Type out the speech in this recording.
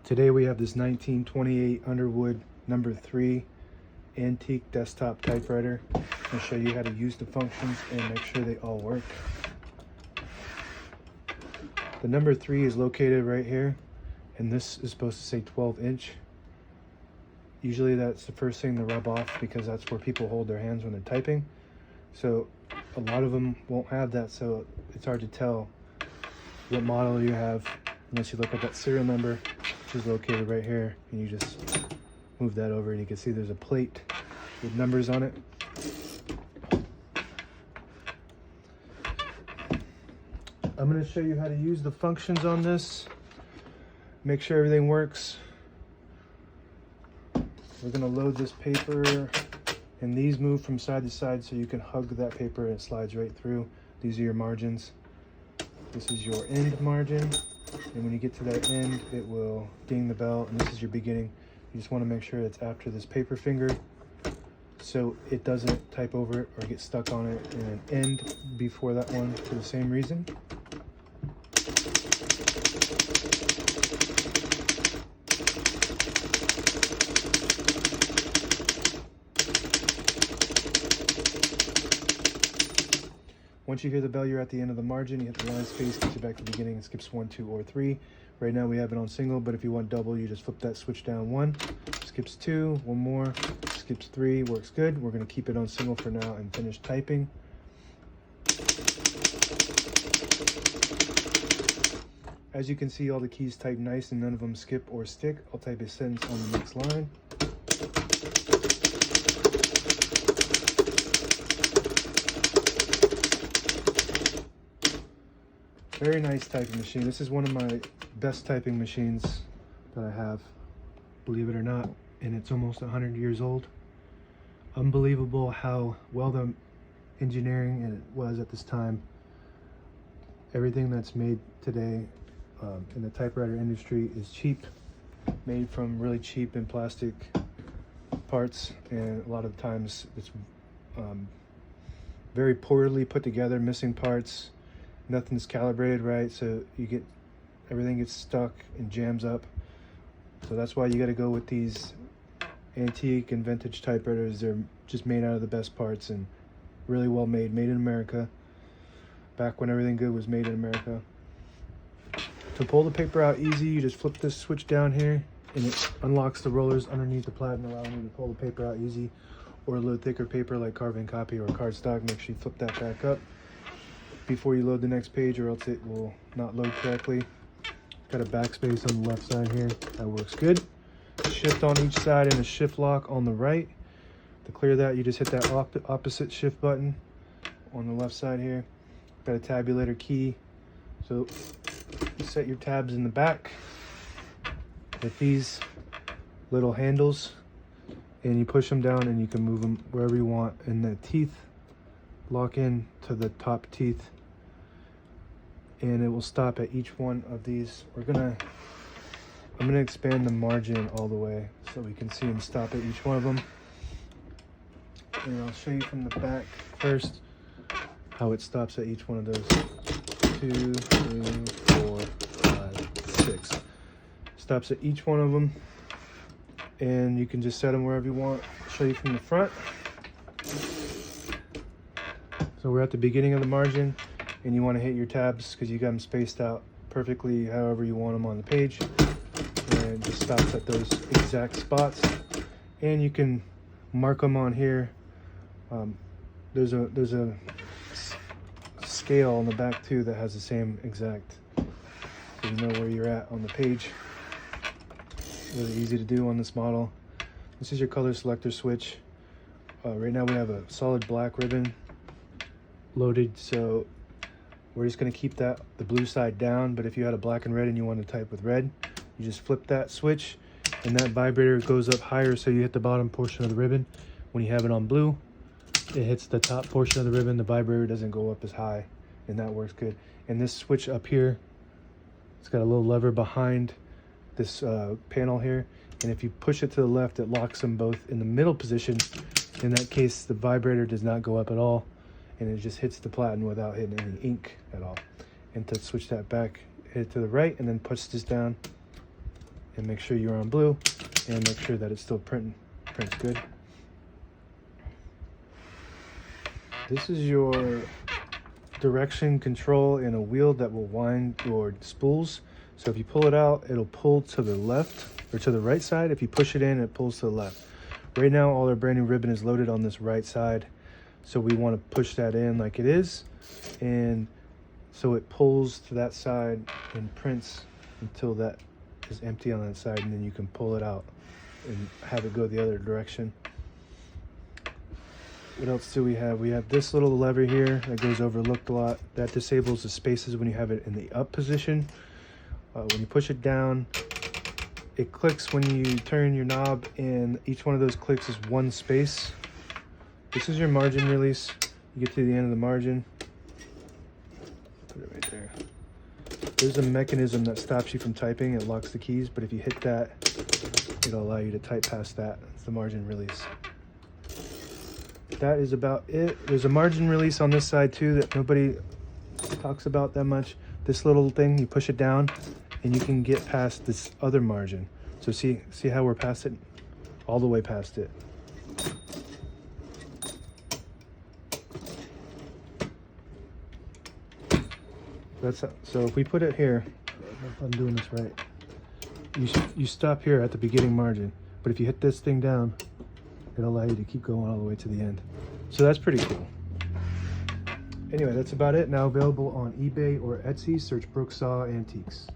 Today we have this 1928 Underwood No.3 antique desktop typewriter. I'll show you how to use the functions and make sure they all work. The No.3 is located right here, and this is supposed to say 12-inch. Usually that's the first thing to rub off because that's where people hold their hands when they're typing. So a lot of them won't have that, so it's hard to tell what model you have unless you look at that serial number, which is located right here, and you just move that over and you can see there's a plate with numbers on it. I'm going to show you how to use the functions on this, make sure everything works. We're going to load this paper, and these move from side to side so you can hug that paper and it slides right through. These are your margins. This is your end margin, and when you get to that end it will ding the bell, and this is your beginning. You just want to make sure it's after this paper finger so it doesn't type over it or get stuck on it, and an end before that one for the same reason. Once you hear the bell, you're at the end of the margin. You hit the line space, gets you back to the beginning, and skips 1, 2, or 3. Right now we have it on single, but if you want double, you just flip that switch down 1, skips 2, 1 more, skips 3, works good. We're going to keep it on single for now and finish typing. As you can see, all the keys type nice and none of them skip or stick. I'll type a sentence on the next line. Very nice typing machine. This is one of my best typing machines that I have, believe it or not, and it's almost 100 years old. Unbelievable how well the engineering it was at this time. Everything that's made today in the typewriter industry is cheap, made from really cheap and plastic parts, and a lot of times it's very poorly put together, missing parts. Nothing's calibrated right, so everything gets stuck and jams up. So that's why you got to go with these antique and vintage typewriters. They're just made out of the best parts and really well made in America, back when everything good was made in America. To pull the paper out easy, you just flip this switch down here and it unlocks the rollers underneath the platen, allowing you to pull the paper out easy. Or a little thicker paper like carbon copy or cardstock, make sure you flip that back up before you load the next page, or else it will not load correctly. Got a backspace on the left side here, that works good. Shift on each side and a shift lock on the right. To clear that, you just hit that opposite shift button on the left side here. Got a tabulator key, so you set your tabs in the back with these little handles, and you push them down and you can move them wherever you want, and the teeth lock in to the top teeth, and it will stop at each one of these. I'm gonna expand the margin all the way so we can see them stop at each one of them, and I'll show you from the back first how it stops at each one of those. 2, 3, 4, 5, 6. Stops at each one of them, and you can just set them wherever you want. I'll show you from the front. So we're at the beginning of the margin, and you want to hit your tabs because you got them spaced out perfectly however you want them on the page, and it just stops at those exact spots. And you can mark them on here. There's a scale on the back too that has the same exact, so you know where you're at on the page. Really easy to do on this model. This is your color selector switch. Right now we have a solid black ribbon loaded, so we're just going to keep the blue side down, but if you had a black and red and you want to type with red, you just flip that switch and that vibrator goes up higher, so you hit the bottom portion of the ribbon. When you have it on blue, it hits the top portion of the ribbon, the vibrator doesn't go up as high, and that works good. And this switch up here, it's got a little lever behind this panel here, and if you push it to the left, it locks them both in the middle position. In that case, the vibrator does not go up at all, and it just hits the platen without hitting any ink at all. And to switch that back, hit it to the right and then push this down, and make sure you're on blue, and make sure that it's still prints good. This is your direction control in a wheel that will wind your spools. So if you pull it out, it'll pull to the left or to the right side. If you push it in, it pulls to the left. Right now, all our brand new ribbon is loaded on this right side. So we want to push that in like it is. And so it pulls to that side and prints until that is empty on that side. And then you can pull it out and have it go the other direction. What else do we have? We have this little lever here that goes overlooked a lot. That disables the spaces when you have it in the up position. When you push it down, it clicks when you turn your knob, and each one of those clicks is one space. This is your margin release. You get to the end of the margin. Put it right there. There's a mechanism that stops you from typing. It locks the keys, but if you hit that, it'll allow you to type past that. It's the margin release. That is about it. There's a margin release on this side too that nobody talks about that much. This little thing, you push it down and you can get past this other margin. So see how we're past it? All the way past it. So if we put it here, if I'm doing this right, you stop here at the beginning margin, but if you hit this thing down, it'll allow you to keep going all the way to the end. So that's pretty cool. Anyway, that's about it. Now available on eBay or Etsy. Search Brooksaw Antiques.